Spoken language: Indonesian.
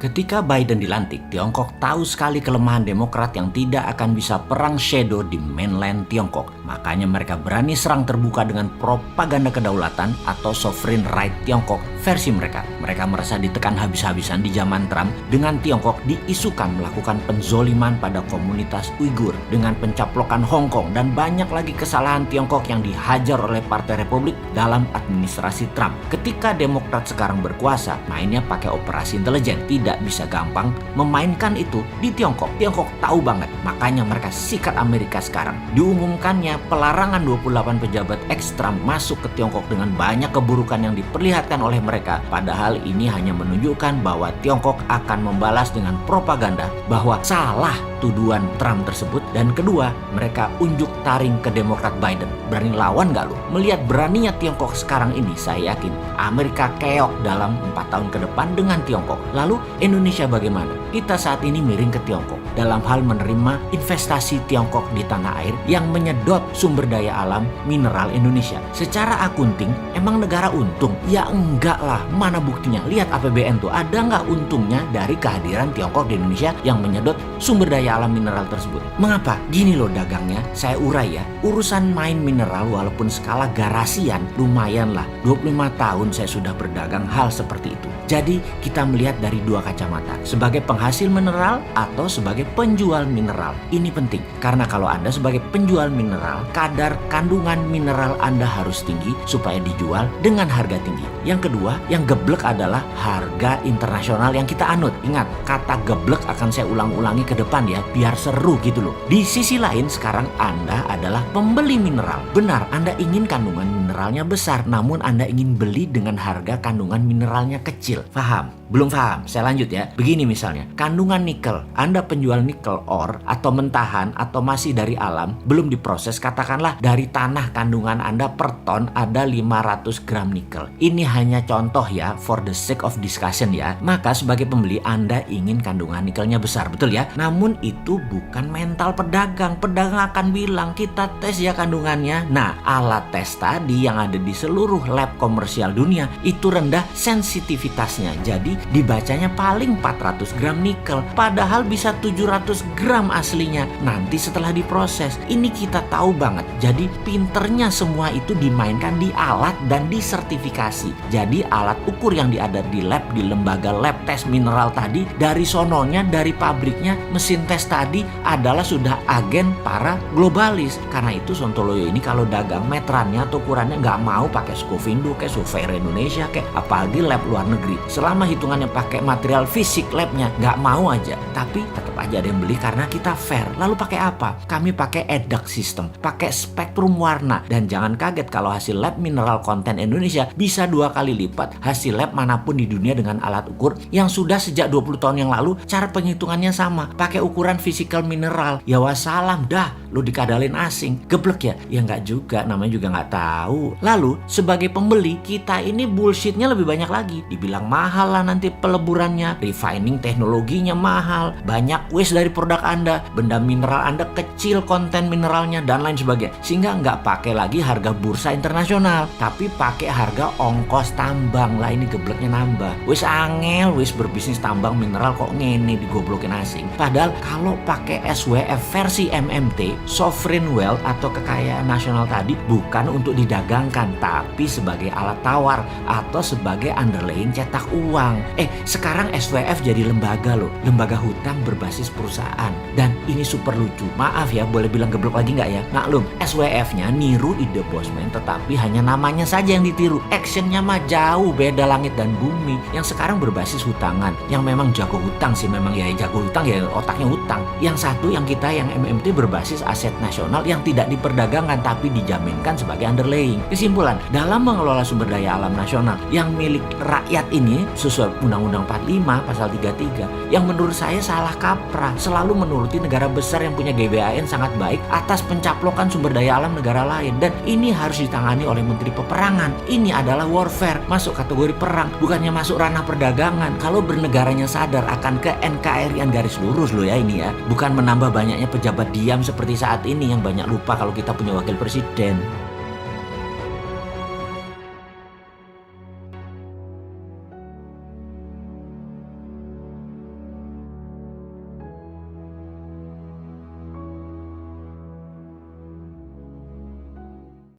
Ketika Biden dilantik, Tiongkok tahu sekali kelemahan Demokrat yang tidak akan bisa perang shadow di mainland Tiongkok. Makanya mereka berani serang terbuka dengan propaganda kedaulatan atau sovereign right Tiongkok versi mereka. Mereka merasa ditekan habis-habisan di zaman Trump dengan Tiongkok diisukan melakukan penzoliman pada komunitas Uighur dengan pencaplokan Hong Kong dan banyak lagi kesalahan Tiongkok yang dihajar oleh Partai Republik dalam administrasi Trump. Ketika Demokrat sekarang berkuasa, mainnya pakai operasi intelijen. Tidak bisa gampang memainkan itu di Tiongkok. Tiongkok tahu banget, makanya mereka sikat Amerika sekarang. Diumumkannya pelarangan 28 pejabat ex-Trump masuk ke Tiongkok dengan banyak keburukan yang diperlihatkan oleh mereka. Padahal ini hanya menunjukkan bahwa Tiongkok akan membalas dengan propaganda bahwa salah tuduhan Trump tersebut. Dan kedua, mereka unjuk taring ke Demokrat Biden. Berani lawan gak lu? Melihat beraninya Tiongkok sekarang ini, saya yakin Amerika keok dalam 4 tahun ke depan dengan Tiongkok. Lalu Indonesia bagaimana? Kita saat ini miring ke Tiongkok dalam hal menerima investasi Tiongkok di tanah air yang menyedot sumber daya alam mineral Indonesia. Secara akunting, emang negara untung? Ya enggak lah, mana buktinya? Lihat APBN tuh, ada nggak untungnya dari kehadiran Tiongkok di Indonesia yang menyedot sumber daya alam mineral tersebut? Mengapa? Gini loh dagangnya, saya urai ya. Urusan main mineral walaupun skala garasian lumayan lah. 25 tahun saya sudah berdagang hal seperti itu. Jadi kita melihat dari dua kacamata, sebagai penghasil mineral atau sebagai penjual mineral. Ini penting, karena kalau Anda sebagai penjual mineral, kadar kandungan mineral Anda harus tinggi supaya dijual dengan harga tinggi. Yang kedua, yang geblek adalah harga internasional yang kita anut. Ingat, kata geblek akan saya ulang-ulangi ke depan ya, biar seru gitu loh. Di sisi lain, sekarang Anda adalah pembeli mineral. Benar, Anda ingin kandungan mineralnya besar, namun Anda ingin beli dengan harga kandungan mineralnya kecil. Paham? Belum paham? Saya lanjut ya. Begini misalnya, kandungan nikel. Anda penjual nikel ore atau mentahan atau masih dari alam, belum diproses, katakanlah dari tanah kandungan Anda per ton ada 500 gram nikel. Ini hanya contoh ya, for the sake of discussion ya. Maka sebagai pembeli Anda ingin kandungan nikelnya besar, betul ya? Namun itu bukan mental pedagang. Pedagang akan bilang, kita tes ya kandungannya. Nah, alat tes tadi yang ada di seluruh lab komersial dunia itu rendah sensitivitasnya. Jadi dibacanya paling 400 gram nikel, padahal bisa 700 gram aslinya nanti setelah diproses. Ini kita tahu banget. Jadi pinternya semua itu dimainkan di alat dan disertifikasi. Jadi alat ukur yang ada di lab, di lembaga lab tes mineral tadi, dari sononya, dari pabriknya, mesin tes tadi adalah sudah agen para globalis. Karena itu Sontoloyo ini kalau dagang meterannya atau ukurannya nggak mau pakai Scofindo kayak Surveyor Indonesia kayak apalagi lab luar negeri. Selama hitungannya pakai material fisik labnya, nggak mau aja. Tapi tetap aja ada yang beli karena kita fair. Lalu pakai apa? Kami pakai EDAC system, pakai spektrum warna. Dan jangan kaget kalau hasil lab mineral konten Indonesia bisa 2 kali lipat hasil lab manapun di dunia dengan alat ukur yang sudah sejak 20 tahun yang lalu cara penghitungannya sama. Pakai ukuran physical mineral. Ya wassalam dah, lu dikadalin asing. Geblek ya? Ya nggak juga, namanya juga nggak tahu. Lalu sebagai pembeli, kita ini bullshitnya lebih banyak lagi. Dibilang mahal lah nanti peleburannya, refining teknologinya mahal, banyak waste dari produk Anda, benda mineral Anda kecil konten mineralnya dan lain sebagainya. Sehingga nggak pakai lagi harga bursa internasional, tapi pakai harga ongkos tambang. Lah ini gebleknya nambah. Wis angel, wis berbisnis tambang mineral kok ngene digoblokin asing. Padahal kalau pakai SWF versi MMT, sovereign wealth atau kekayaan nasional tadi bukan untuk didagangkan, tapi sebagai alat tawar atau sebagai underlying cetak uang. Sekarang SWF jadi lembaga loh, lembaga hutang berbasis perusahaan. Dan ini super lucu. Maaf ya, boleh bilang geblok lagi nggak ya? Maklum, SWF-nya niru ide Bosman, tetapi hanya namanya saja yang ditiru. Actionnya mah jauh beda langit dan bumi. Yang sekarang berbasis hutangan, yang memang jago hutang sih, memang ya jago hutang ya otaknya hutang. Yang satu yang kita yang MMT berbasis aset nasional yang tidak diperdagangkan tapi dijaminkan sebagai underlying. Kesimpulan, dalam mengelola sumber daya alam nasional yang milik rakyat ini sesuai Undang-Undang 45 pasal 33 yang menurut saya salah kaprah, selalu menuruti negara besar yang punya GBHN sangat baik atas pencaplokan sumber daya alam negara lain. Dan ini harus ditangani oleh Menteri Peperangan. Ini adalah warfare, masuk kategori perang, bukannya masuk ranah perdagangan. Kalau bernegaranya sadar akan ke NKRI-an garis lurus loh ya ini ya, bukan menambah banyaknya pejabat diam seperti saat ini yang banyak lupa kalau kita punya wakil presiden.